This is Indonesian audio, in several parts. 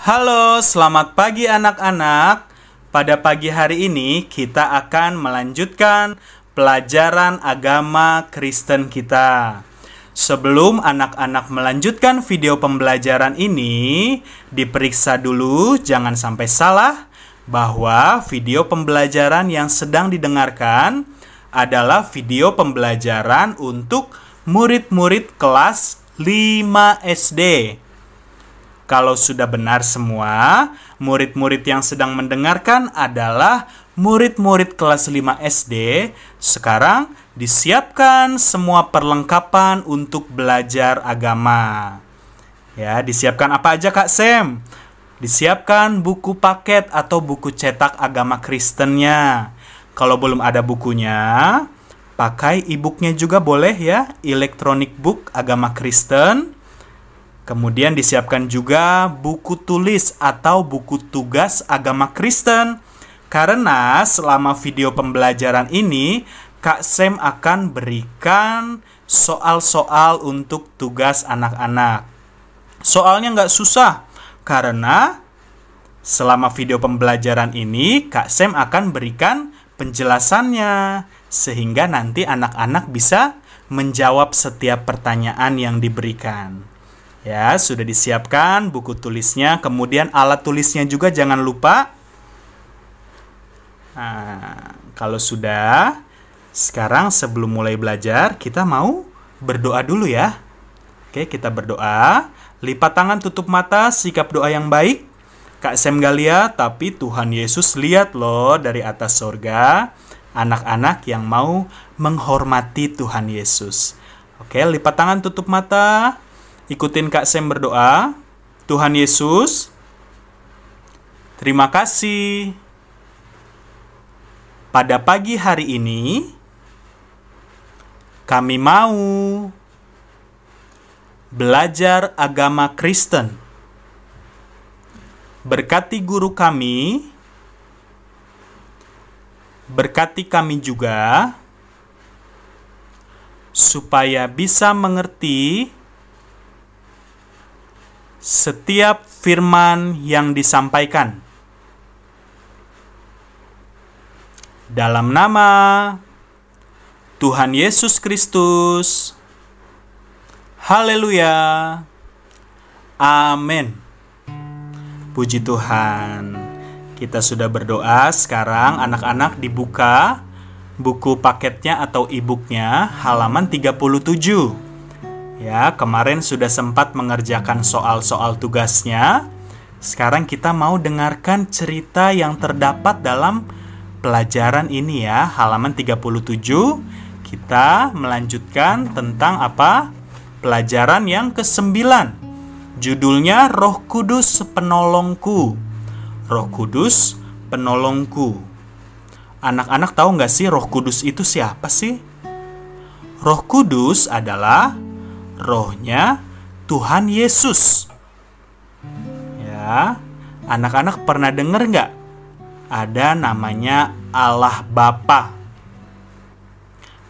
Halo, selamat pagi anak-anak. Pada pagi hari ini kita akan melanjutkan pelajaran agama Kristen kita. Sebelum anak-anak melanjutkan video pembelajaran ini, diperiksa dulu jangan sampai salah bahwa video pembelajaran yang sedang didengarkan adalah video pembelajaran untuk murid-murid kelas 5 SD. Kalau sudah benar semua, murid-murid yang sedang mendengarkan adalah murid-murid kelas 5 SD. Sekarang disiapkan semua perlengkapan untuk belajar agama. Ya, disiapkan apa aja Kak Sam? Disiapkan buku paket atau buku cetak agama Kristennya. Kalau belum ada bukunya, pakai e-booknya juga boleh ya, electronic book agama Kristen. Kemudian disiapkan juga buku tulis atau buku tugas agama Kristen. Karena selama video pembelajaran ini, Kak Sam akan berikan soal-soal untuk tugas anak-anak. Soalnya nggak susah, karena selama video pembelajaran ini, Kak Sam akan berikan penjelasannya. Sehingga nanti anak-anak bisa menjawab setiap pertanyaan yang diberikan. Ya, sudah disiapkan buku tulisnya, kemudian alat tulisnya juga jangan lupa. Nah, kalau sudah, sekarang sebelum mulai belajar, kita mau berdoa dulu ya. Oke, kita berdoa. Lipat tangan, tutup mata, sikap doa yang baik. Kak Sam gak lihat, tapi Tuhan Yesus lihat loh dari atas sorga. Anak-anak yang mau menghormati Tuhan Yesus. Oke, lipat tangan, tutup mata. Ikutin Kak Sam berdoa. Tuhan Yesus, terima kasih. Pada pagi hari ini, kami mau belajar agama Kristen. Berkati guru kami, berkati kami juga, supaya bisa mengerti setiap firman yang disampaikan. Dalam nama Tuhan Yesus Kristus. Haleluya. Amin. Puji Tuhan. Kita sudah berdoa, sekarang anak-anak dibuka buku paketnya atau e-booknya halaman 37. Ya, kemarin sudah sempat mengerjakan soal-soal tugasnya. Sekarang kita mau dengarkan cerita yang terdapat dalam pelajaran ini ya, halaman 37. Kita melanjutkan tentang apa? Pelajaran yang ke-9. Judulnya Roh Kudus Penolongku. Roh Kudus Penolongku. Anak-anak tahu nggak sih Roh Kudus itu siapa sih? Roh Kudus adalah Rohnya Tuhan Yesus. Ya, anak-anak pernah dengar nggak? Ada namanya Allah Bapa.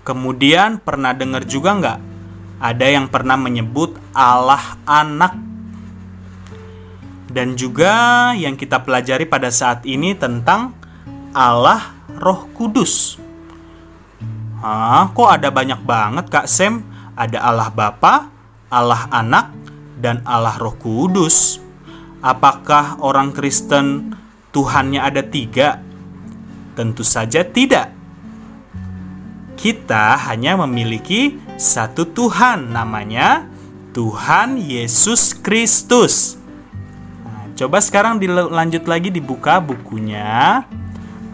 Kemudian pernah dengar juga nggak? Ada yang pernah menyebut Allah Anak. Dan juga yang kita pelajari pada saat ini tentang Allah Roh Kudus. Kok ada banyak banget Kak Sam? Ada Allah Bapa, Allah Anak, dan Allah Roh Kudus. Apakah orang Kristen Tuhannya ada 3? Tentu saja tidak. Kita hanya memiliki satu Tuhan, namanya Tuhan Yesus Kristus. Nah, coba sekarang dilanjut lagi, dibuka bukunya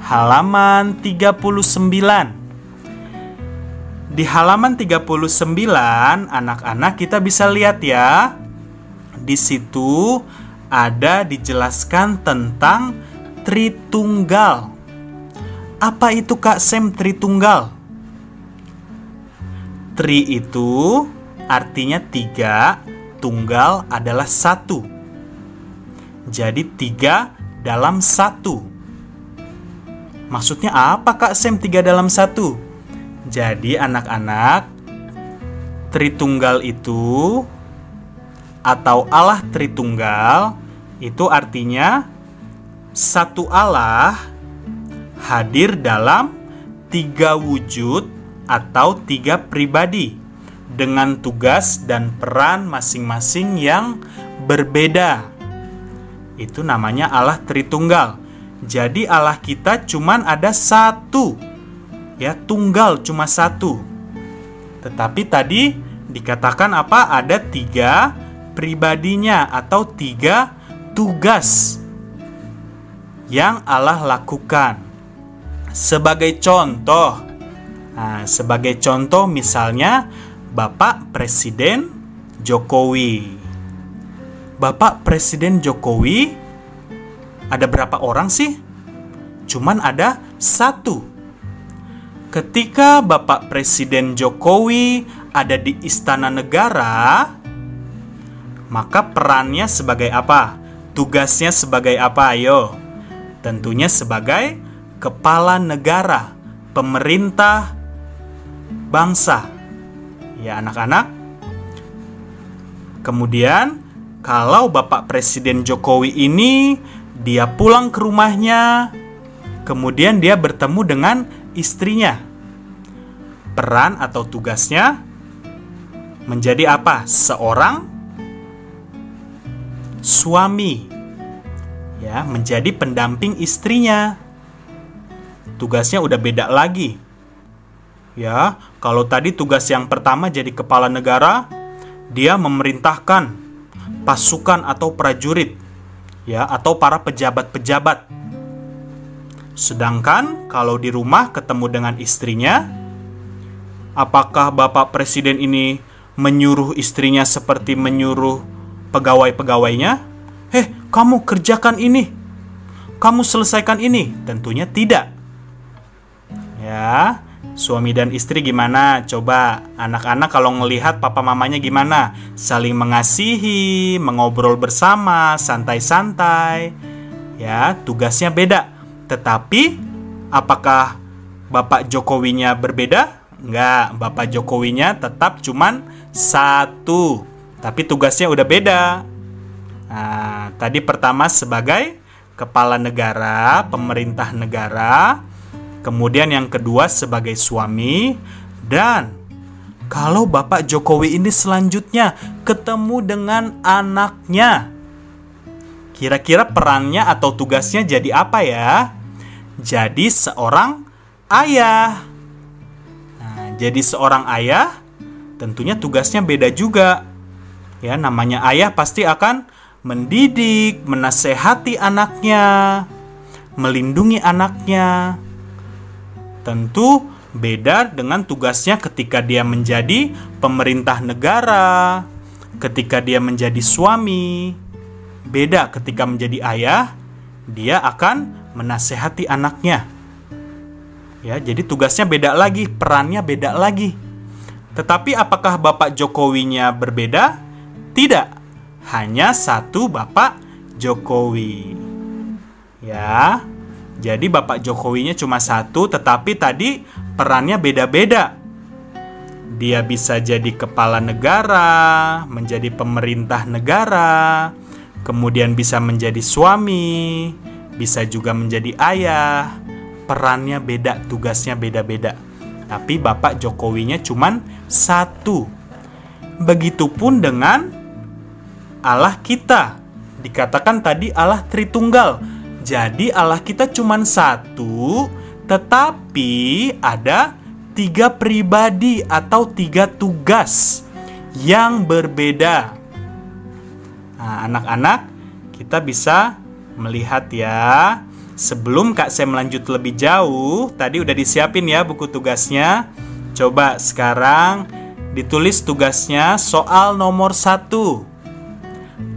halaman 39. Di halaman 39, anak-anak kita bisa lihat ya. Di situ ada dijelaskan tentang Tritunggal. Apa itu Kak Sam Tritunggal? Tri itu artinya 3, tunggal adalah 1. Jadi 3 dalam 1. Maksudnya apa Kak Sam 3 dalam 1? Jadi anak-anak, Tritunggal itu atau Allah Tritunggal Itu artinya satu Allah hadir dalam 3 wujud atau 3 pribadi dengan tugas dan peran masing-masing yang berbeda. Itu namanya Allah Tritunggal. Jadi Allah kita cuman ada satu, ya, tunggal cuma satu. Tetapi tadi dikatakan apa? Ada 3 pribadinya atau 3 tugas yang Allah lakukan. Sebagai contoh, misalnya Bapak Presiden Jokowi. Bapak Presiden Jokowi ada berapa orang sih? Cuman ada 1. Ketika Bapak Presiden Jokowi ada di Istana Negara, maka perannya sebagai apa? Tugasnya sebagai apa? Ayo. Tentunya sebagai kepala negara, pemerintah bangsa. Ya, anak-anak. Kemudian, kalau Bapak Presiden Jokowi ini dia pulang ke rumahnya, kemudian dia bertemu dengan istrinya. Peran atau tugasnya menjadi apa? Seorang suami, ya, menjadi pendamping istrinya. Tugasnya udah beda lagi. Ya, kalau tadi tugas yang pertama jadi kepala negara, dia memerintahkan pasukan atau prajurit, ya, atau para pejabat-pejabat. Sedangkan kalau di rumah ketemu dengan istrinya, apakah Bapak Presiden ini menyuruh istrinya seperti menyuruh pegawai-pegawainya? Kamu kerjakan ini, kamu selesaikan ini. Tentunya tidak. Ya, suami dan istri gimana? Coba anak-anak kalau ngelihat papa mamanya gimana? Saling mengasihi, mengobrol bersama, santai-santai. Ya, tugasnya beda. Tetapi apakah Bapak Jokowinya berbeda? Enggak, Bapak Jokowinya tetap cuman 1. Tapi tugasnya udah beda. Nah, tadi pertama sebagai kepala negara, pemerintah negara. Kemudian yang kedua sebagai suami. Dan kalau Bapak Jokowi ini selanjutnya ketemu dengan anaknya, kira-kira perannya atau tugasnya jadi apa ya? Jadi seorang ayah. Nah, jadi seorang ayah tentunya tugasnya beda juga. Ya, namanya ayah pasti akan mendidik, menasehati anaknya, melindungi anaknya. Tentu beda dengan tugasnya ketika dia menjadi pemerintah negara, ketika dia menjadi suami. Beda ketika menjadi ayah, dia akan menasehati anaknya. Ya, jadi tugasnya beda lagi, perannya beda lagi. Tetapi apakah Bapak Jokowinya berbeda? Tidak. Hanya 1 Bapak Jokowi. Ya. Jadi Bapak Jokowinya cuma 1, tetapi tadi perannya beda-beda. Dia bisa jadi kepala negara, menjadi pemerintah negara, kemudian bisa menjadi suami, bisa juga menjadi ayah. Perannya beda, tugasnya beda-beda. Tapi Bapak Jokowinya cuma 1. Begitupun dengan Allah kita. Dikatakan tadi Allah Tritunggal. Jadi Allah kita cuma 1, tetapi ada 3 pribadi atau 3 tugas yang berbeda. Nah, anak-anak, kita bisa melihat ya. Sebelum Kak Sem lanjut lebih jauh, tadi udah disiapin ya buku tugasnya. Coba sekarang ditulis tugasnya soal nomor 1.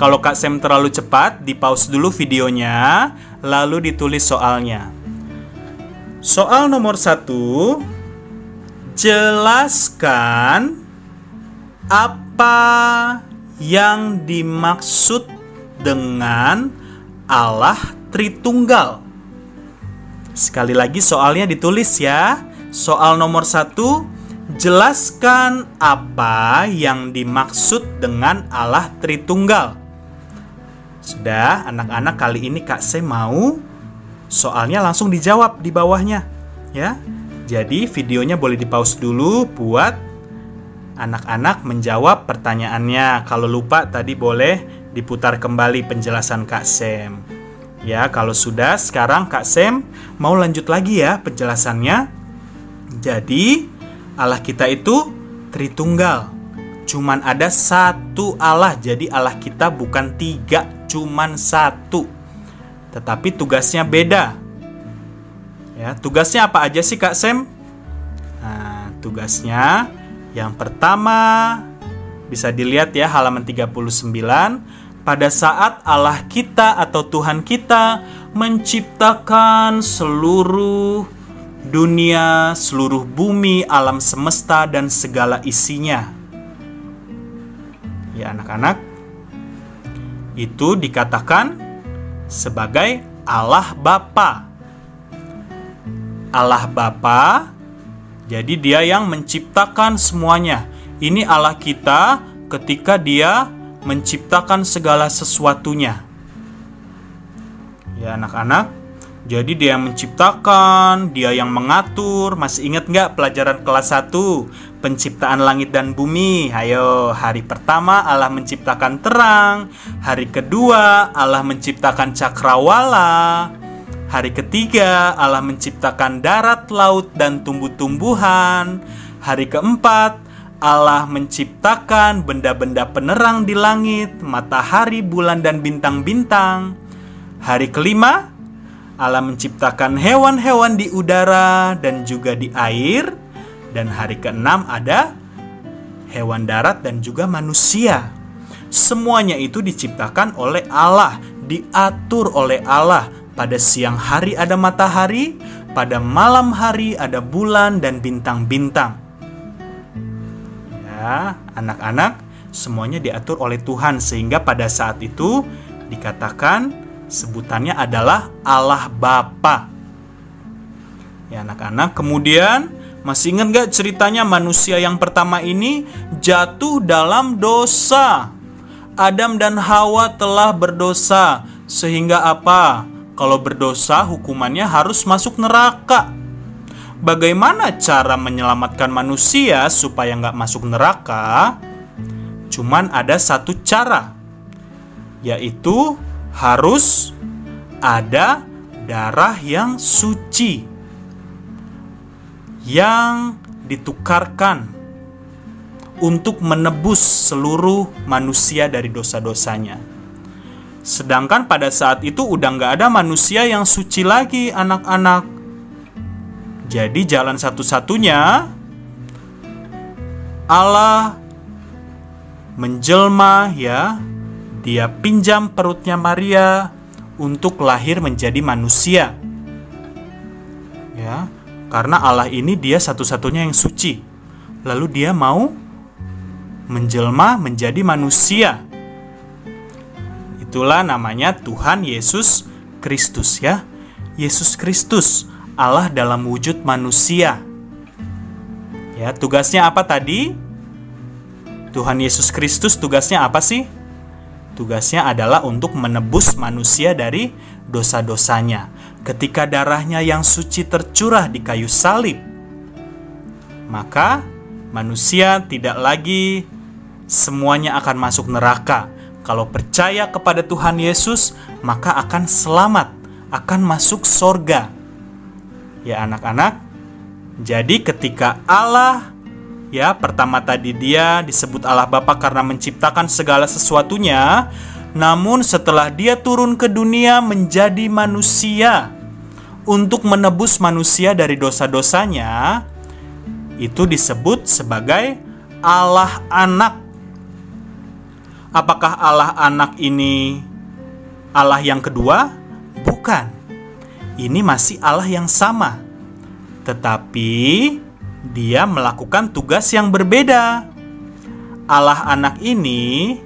Kalau Kak Sem terlalu cepat, di-pause dulu videonya, lalu ditulis soalnya. Soal nomor 1, jelaskan apa yang dimaksud dengan Allah Tritunggal. Sekali lagi soalnya ditulis ya. Soal nomor 1, jelaskan apa yang dimaksud dengan Allah Tritunggal. Sudah, anak-anak, kali ini Kak Sem mau soalnya langsung dijawab di bawahnya, ya. Jadi videonya boleh di-pause dulu buat anak-anak menjawab pertanyaannya. Kalau lupa tadi boleh diputar kembali penjelasan Kak Sem. Ya, kalau sudah, sekarang Kak Sem mau lanjut lagi ya penjelasannya. Jadi, Allah kita itu Tritunggal. Cuman ada satu Allah. Jadi Allah kita bukan 3, cuman 1. Tetapi tugasnya beda. Ya, tugasnya apa aja sih Kak Sem? Nah, tugasnya yang pertama bisa dilihat ya halaman 39. Pada saat Allah kita atau Tuhan kita menciptakan seluruh dunia, seluruh bumi, alam semesta, dan segala isinya. Ya anak-anak, itu dikatakan sebagai Allah Bapa. Allah Bapa, jadi dia yang menciptakan semuanya. Ini Allah kita ketika dia menciptakan segala sesuatunya. Ya anak-anak, jadi dia yang menciptakan, dia yang mengatur. Masih ingat nggak pelajaran kelas 1? Penciptaan langit dan bumi. Ayo, hari pertama Allah menciptakan terang. Hari kedua Allah menciptakan cakrawala. Hari ketiga Allah menciptakan darat, laut, dan tumbuh-tumbuhan. Hari keempat Allah menciptakan benda-benda penerang di langit, matahari, bulan, dan bintang-bintang. Hari kelima, Allah menciptakan hewan-hewan di udara dan juga di air. Dan hari keenam ada hewan darat dan juga manusia. Semuanya itu diciptakan oleh Allah, diatur oleh Allah. Pada siang hari ada matahari, pada malam hari ada bulan dan bintang-bintang. Anak-anak, semuanya diatur oleh Tuhan sehingga pada saat itu dikatakan sebutannya adalah Allah Bapa. Ya anak-anak, kemudian masih ingat gak ceritanya manusia yang pertama ini jatuh dalam dosa. Adam dan Hawa telah berdosa sehingga apa? Kalau berdosa hukumannya harus masuk neraka. Bagaimana cara menyelamatkan manusia supaya nggak masuk neraka? Cuman ada satu cara, yaitu harus ada darah yang suci yang ditukarkan untuk menebus seluruh manusia dari dosa-dosanya. Sedangkan pada saat itu udah nggak ada manusia yang suci lagi, anak-anak. Jadi jalan satu-satunya Allah menjelma, ya. Dia pinjam perutnya Maria untuk lahir menjadi manusia. Ya, karena Allah ini dia satu-satunya yang suci. Lalu dia mau menjelma menjadi manusia. Itulah namanya Tuhan Yesus Kristus, ya. Yesus Kristus, Allah dalam wujud manusia. Ya, tugasnya apa tadi? Tuhan Yesus Kristus tugasnya apa sih? Tugasnya adalah untuk menebus manusia dari dosa-dosanya. Ketika darahnya yang suci tercurah di kayu salib, maka manusia tidak lagi semuanya akan masuk neraka. Kalau percaya kepada Tuhan Yesus, maka akan selamat, akan masuk sorga. Ya anak-anak, jadi ketika Allah, ya pertama tadi dia disebut Allah Bapa karena menciptakan segala sesuatunya. Namun setelah dia turun ke dunia menjadi manusia untuk menebus manusia dari dosa-dosanya, itu disebut sebagai Allah Anak. Apakah Allah Anak ini Allah yang kedua? Bukan. Ini masih Allah yang sama, tetapi dia melakukan tugas yang berbeda. Allah Anak ini,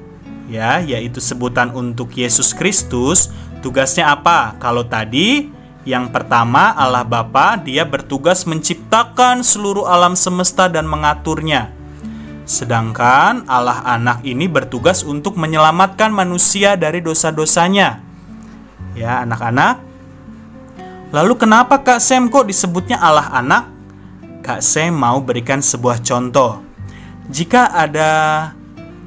ya, yaitu sebutan untuk Yesus Kristus, tugasnya apa? Kalau tadi yang pertama Allah Bapa, dia bertugas menciptakan seluruh alam semesta dan mengaturnya. Sedangkan Allah Anak ini bertugas untuk menyelamatkan manusia dari dosa-dosanya. Ya, anak-anak. Lalu kenapa Kak Sem kok disebutnya Allah Anak? Kak Sem mau berikan sebuah contoh. Jika ada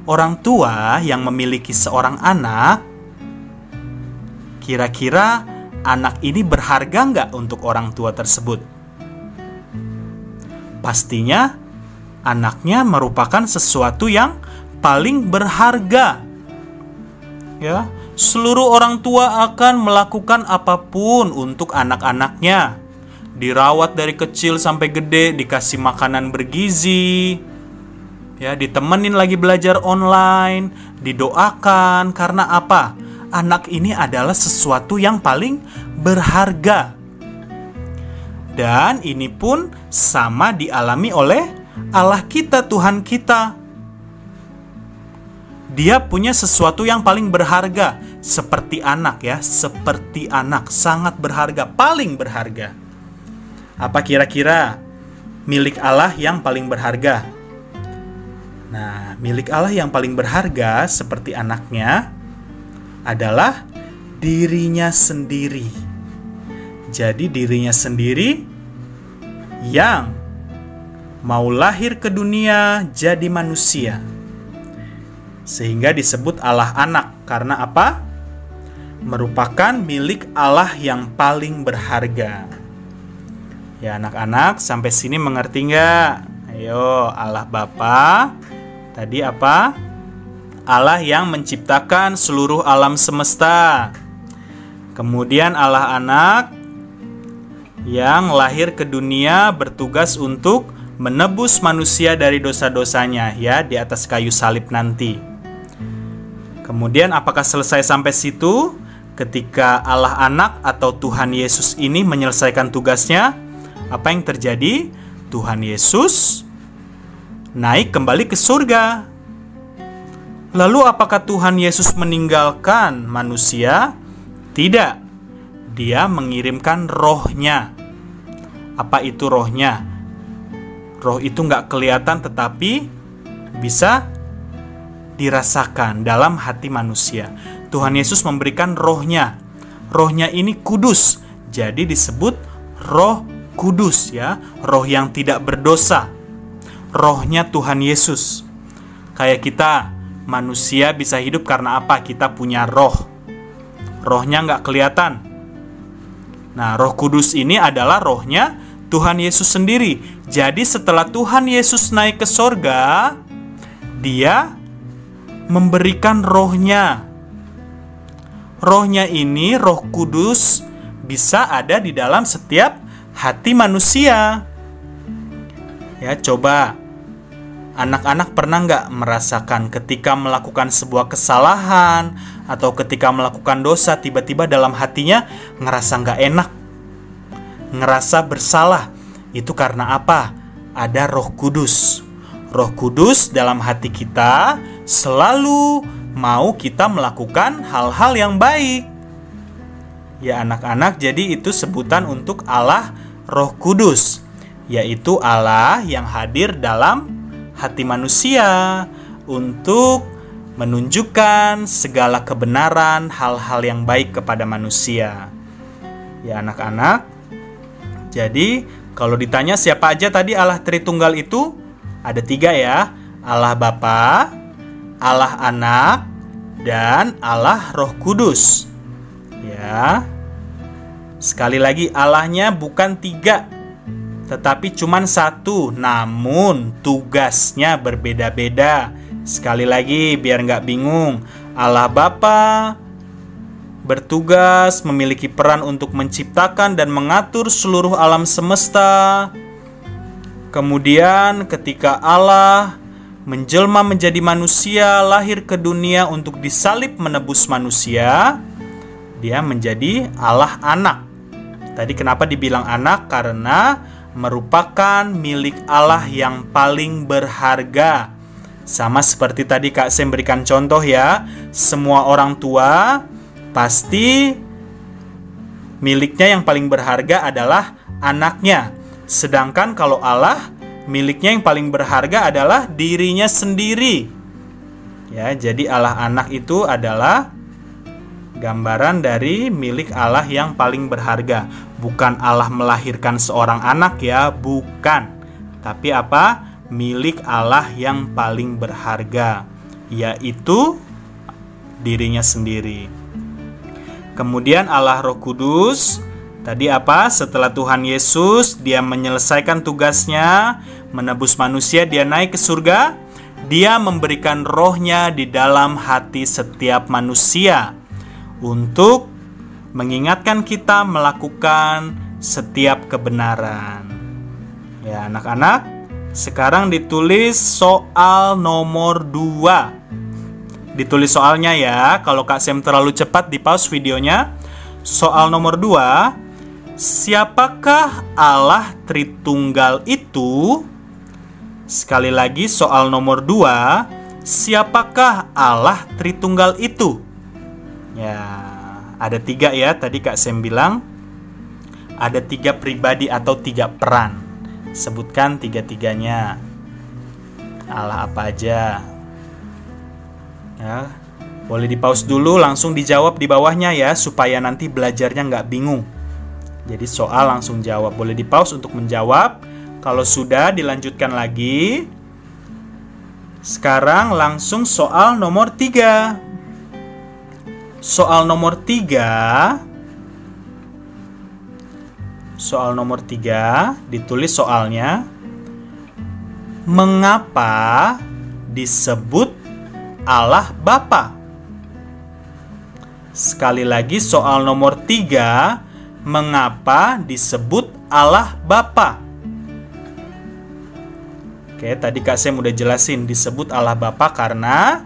orang tua yang memiliki seorang anak, kira-kira anak ini berharga nggak untuk orang tua tersebut? Pastinya anaknya merupakan sesuatu yang paling berharga. Ya, seluruh orang tua akan melakukan apapun untuk anak-anaknya. Dirawat dari kecil sampai gede, dikasih makanan bergizi, ya, ditemenin lagi belajar online, didoakan. Karena apa? Anak ini adalah sesuatu yang paling berharga. Dan ini pun sama dialami oleh Allah kita, Tuhan kita. Dia punya sesuatu yang paling berharga, seperti anak ya, seperti anak, sangat berharga, paling berharga. Apa kira-kira milik Allah yang paling berharga? Nah, milik Allah yang paling berharga seperti anaknya adalah dirinya sendiri. Jadi dirinya sendiri yang mau lahir ke dunia jadi manusia. Sehingga disebut Allah Anak. Karena apa? Merupakan milik Allah yang paling berharga. Ya anak-anak, sampai sini mengerti nggak? Ayo, Allah Bapa. Tadi apa? Allah yang menciptakan seluruh alam semesta. Kemudian Allah Anak yang lahir ke dunia bertugas untuk menebus manusia dari dosa-dosanya, ya, di atas kayu salib nanti. Kemudian apakah selesai sampai situ? Ketika Allah Anak atau Tuhan Yesus ini menyelesaikan tugasnya, apa yang terjadi? Tuhan Yesus naik kembali ke surga. Lalu apakah Tuhan Yesus meninggalkan manusia? Tidak. Dia mengirimkan rohnya. Apa itu rohnya? Roh itu nggak kelihatan tetapi bisa dirasakan dalam hati manusia. Tuhan Yesus memberikan rohnya. Rohnya ini kudus. Jadi disebut Roh Kudus, ya. Roh yang tidak berdosa. Rohnya Tuhan Yesus. Kayak kita, manusia bisa hidup karena apa? Kita punya roh. Rohnya nggak kelihatan. Nah, Roh Kudus ini adalah rohnya Tuhan Yesus sendiri. Jadi setelah Tuhan Yesus naik ke sorga, Dia memberikan rohnya. Rohnya ini, Roh Kudus, bisa ada di dalam setiap hati manusia. Ya, coba anak-anak pernah nggak merasakan ketika melakukan sebuah kesalahan atau ketika melakukan dosa, tiba-tiba dalam hatinya ngerasa nggak enak, ngerasa bersalah. Itu karena apa? Ada Roh Kudus. Roh Kudus dalam hati kita selalu mau kita melakukan hal-hal yang baik. Ya anak-anak, jadi itu sebutan untuk Allah Roh Kudus, yaitu Allah yang hadir dalam hati manusia untuk menunjukkan segala kebenaran, hal-hal yang baik kepada manusia. Ya anak-anak, jadi kalau ditanya siapa aja tadi Allah Tritunggal itu, ada 3 ya. Allah Bapa, Allah Anak, dan Allah Roh Kudus. Ya. Sekali lagi, Allahnya bukan 3, tetapi cuma 1. Namun tugasnya berbeda-beda. Sekali lagi biar nggak bingung, Allah Bapa bertugas memiliki peran untuk menciptakan dan mengatur seluruh alam semesta. Kemudian ketika Allah menjelma menjadi manusia, lahir ke dunia untuk disalib menebus manusia, Dia menjadi Allah Anak. Tadi kenapa dibilang anak? Karena merupakan milik Allah yang paling berharga. Sama seperti tadi Kak Sem berikan contoh ya, semua orang tua pasti miliknya yang paling berharga adalah anaknya. Sedangkan kalau Allah miliknya yang paling berharga adalah dirinya sendiri. Ya, jadi Allah anak itu adalah gambaran dari milik Allah yang paling berharga. Bukan Allah melahirkan seorang anak ya, bukan. Tapi apa? Milik Allah yang paling berharga, yaitu dirinya sendiri. Kemudian Allah Roh Kudus, tadi apa? Setelah Tuhan Yesus, dia menyelesaikan tugasnya, menebus manusia, dia naik ke surga, dia memberikan rohnya di dalam hati setiap manusia untuk mengingatkan kita melakukan setiap kebenaran. Ya, anak-anak, sekarang ditulis soal nomor 2. Ditulis soalnya ya. Kalau Kak Sem terlalu cepat, di pause videonya. Soal nomor 2, siapakah Allah Tritunggal itu? Sekali lagi soal nomor 2, siapakah Allah Tritunggal itu? Ya, ada 3 ya. Tadi Kak Sem bilang ada 3 pribadi atau 3 peran. Sebutkan 3-tiganya. Allah apa aja? Ya, boleh di pause dulu, langsung dijawab di bawahnya ya, supaya nanti belajarnya nggak bingung. Jadi soal langsung jawab. Boleh di pause untuk menjawab. Kalau sudah, dilanjutkan lagi. Sekarang langsung soal nomor 3. Soal nomor 3. Soal nomor 3, ditulis soalnya. Mengapa disebut Allah Bapa? Sekali lagi soal nomor 3, mengapa disebut Allah Bapa? Oke, tadi Kak Sem udah jelasin disebut Allah Bapa karena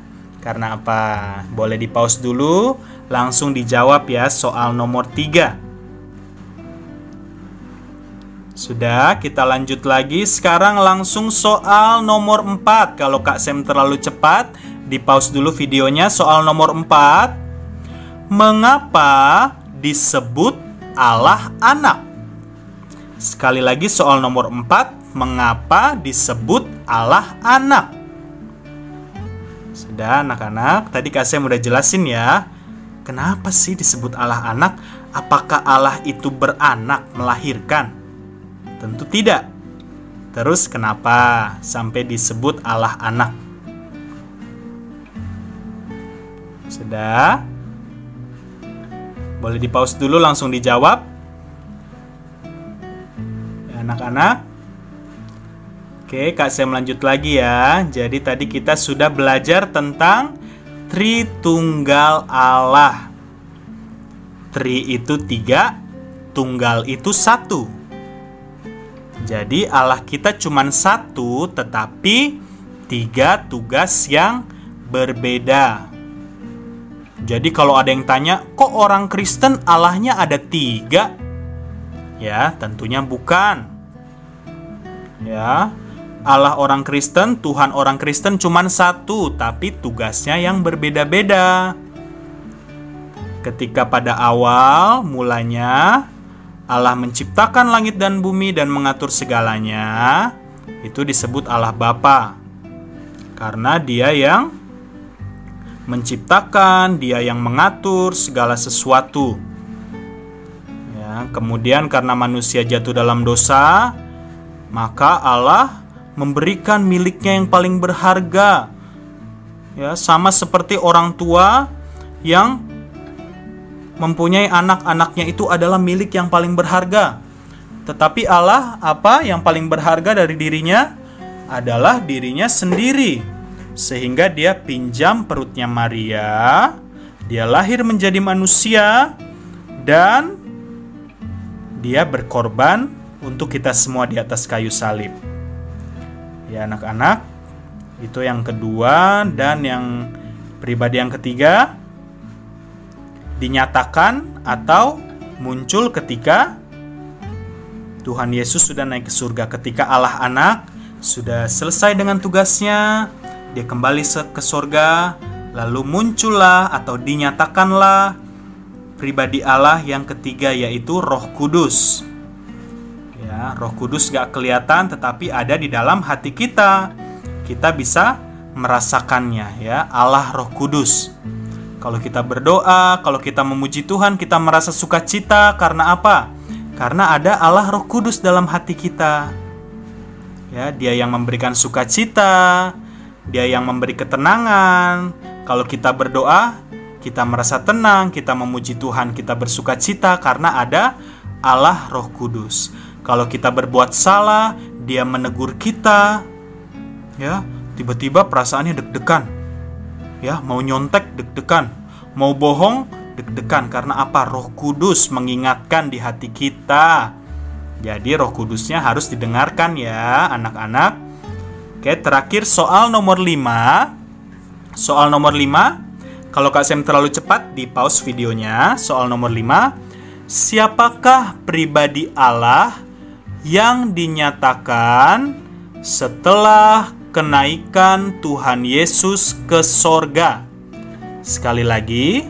apa? Boleh di pause dulu, langsung dijawab ya soal nomor 3. Sudah, kita lanjut lagi. Sekarang langsung soal nomor 4. Kalau Kak Sem terlalu cepat, di pause dulu videonya. Soal nomor 4. Mengapa disebut Allah Anak? Sekali lagi soal nomor 4. Mengapa disebut Allah Anak? Sudah anak-anak, tadi Kak Sem udah jelasin ya. Kenapa sih disebut Allah Anak? Apakah Allah itu beranak, melahirkan? Tentu tidak. Terus kenapa sampai disebut Allah Anak? Sudah? Boleh di pause dulu, langsung dijawab ya, anak-anak. Oke, Kak Sem lanjut lagi ya. Jadi tadi kita sudah belajar tentang Tritunggal Allah. Tri itu 3, tunggal itu 1. Jadi Allah kita cuma 1, tetapi 3 tugas yang berbeda. Jadi kalau ada yang tanya, kok orang Kristen Allahnya ada 3? Ya, tentunya bukan. Ya, Allah orang Kristen, Tuhan orang Kristen cuma 1, tapi tugasnya yang berbeda-beda. Ketika pada awal mulanya Allah menciptakan langit dan bumi dan mengatur segalanya, itu disebut Allah Bapa. Karena dia yang menciptakan, dia yang mengatur segala sesuatu. Ya, kemudian karena manusia jatuh dalam dosa, maka Allah memberikan miliknya yang paling berharga. Ya, sama seperti orang tua yang mempunyai anak-anaknya itu adalah milik yang paling berharga. Tetapi Allah apa yang paling berharga dari dirinya? Adalah dirinya sendiri. Sehingga dia pinjam perutnya Maria, dia lahir menjadi manusia, dan dia berkorban untuk kita semua di atas kayu salib. Ya anak-anak, itu yang kedua. Dan yang pribadi yang ketiga, dinyatakan atau muncul ketika Tuhan Yesus sudah naik ke surga. Ketika Allah Anak sudah selesai dengan tugasnya, dia kembali ke surga, lalu muncullah atau dinyatakanlah pribadi Allah yang ketiga, yaitu Roh Kudus. Ya, Ya, Roh Kudus gak kelihatan tetapi ada di dalam hati kita. Kita bisa merasakannya, ya, Allah Roh Kudus. Kalau kita berdoa, kalau kita memuji Tuhan, kita merasa sukacita karena apa? Karena ada Allah Roh Kudus dalam hati kita. Ya, Dia yang memberikan sukacita, Dia yang memberi ketenangan. Kalau kita berdoa, kita merasa tenang, kita memuji Tuhan, kita bersukacita karena ada Allah Roh Kudus. Kalau kita berbuat salah, Dia menegur kita. Ya, tiba-tiba perasaannya deg-degan. Ya, mau nyontek deg-degan, mau bohong deg-degan. Karena apa? Roh Kudus mengingatkan di hati kita. Jadi Roh Kudusnya harus didengarkan ya, anak-anak. Oke, terakhir soal nomor 5. Soal nomor 5. Kalau Kak Sam terlalu cepat, di pause videonya. Soal nomor 5. Siapakah pribadi Allah yang dinyatakan setelah kenaikan Tuhan Yesus ke sorga? Sekali lagi,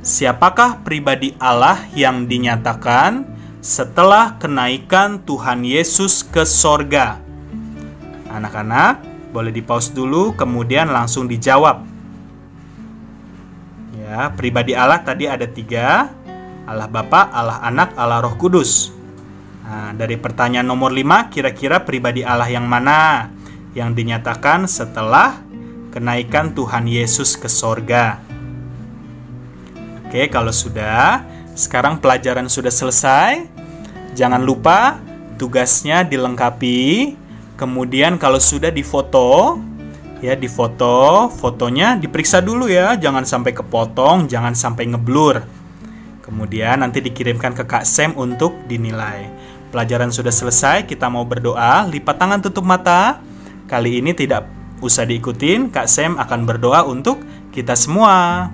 siapakah pribadi Allah yang dinyatakan setelah kenaikan Tuhan Yesus ke sorga? Anak-anak, boleh di pause dulu, kemudian langsung dijawab. Ya, pribadi Allah tadi ada 3. Allah Bapa, Allah Anak, Allah Roh Kudus. Nah, dari pertanyaan nomor 5, kira-kira pribadi Allah yang mana yang dinyatakan setelah kenaikan Tuhan Yesus ke sorga? Oke, kalau sudah, sekarang pelajaran sudah selesai. Jangan lupa tugasnya dilengkapi. Kemudian kalau sudah difoto, ya, difoto, fotonya diperiksa dulu ya, jangan sampai kepotong, jangan sampai ngeblur. Kemudian nanti dikirimkan ke Kak Sam untuk dinilai. Pelajaran sudah selesai, kita mau berdoa. Lipat tangan, tutup mata. Kali ini tidak usah diikutin, Kak Sam akan berdoa untuk kita semua.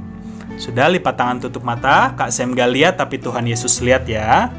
Sudah, lipat tangan, tutup mata. Kak Sam gak lihat, tapi Tuhan Yesus lihat ya.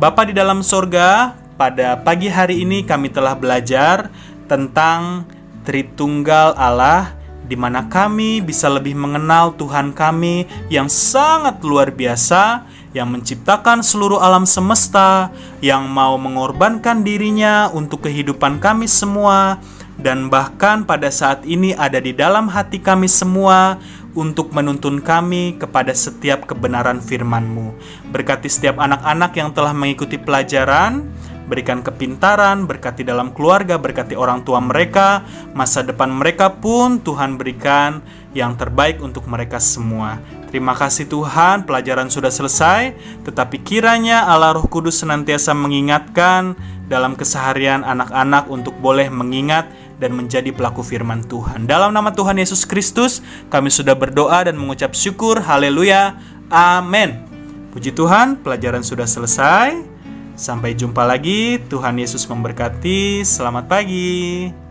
Bapa di dalam sorga, pada pagi hari ini kami telah belajar tentang Tritunggal Allah, di mana kami bisa lebih mengenal Tuhan kami yang sangat luar biasa, yang menciptakan seluruh alam semesta, yang mau mengorbankan dirinya untuk kehidupan kami semua, dan bahkan pada saat ini ada di dalam hati kami semua untuk menuntun kami kepada setiap kebenaran firman-Mu. Berkati setiap anak-anak yang telah mengikuti pelajaran, berikan kepintaran, berkati dalam keluarga, berkati orang tua mereka, masa depan mereka pun Tuhan berikan yang terbaik untuk mereka semua. Terima kasih Tuhan, pelajaran sudah selesai, tetapi kiranya Allah Roh Kudus senantiasa mengingatkan dalam keseharian anak-anak untuk boleh mengingat dan menjadi pelaku firman Tuhan. Dalam nama Tuhan Yesus Kristus, kami sudah berdoa dan mengucap syukur. Haleluya. Amin. Puji Tuhan, pelajaran sudah selesai. Sampai jumpa lagi. Tuhan Yesus memberkati. Selamat pagi.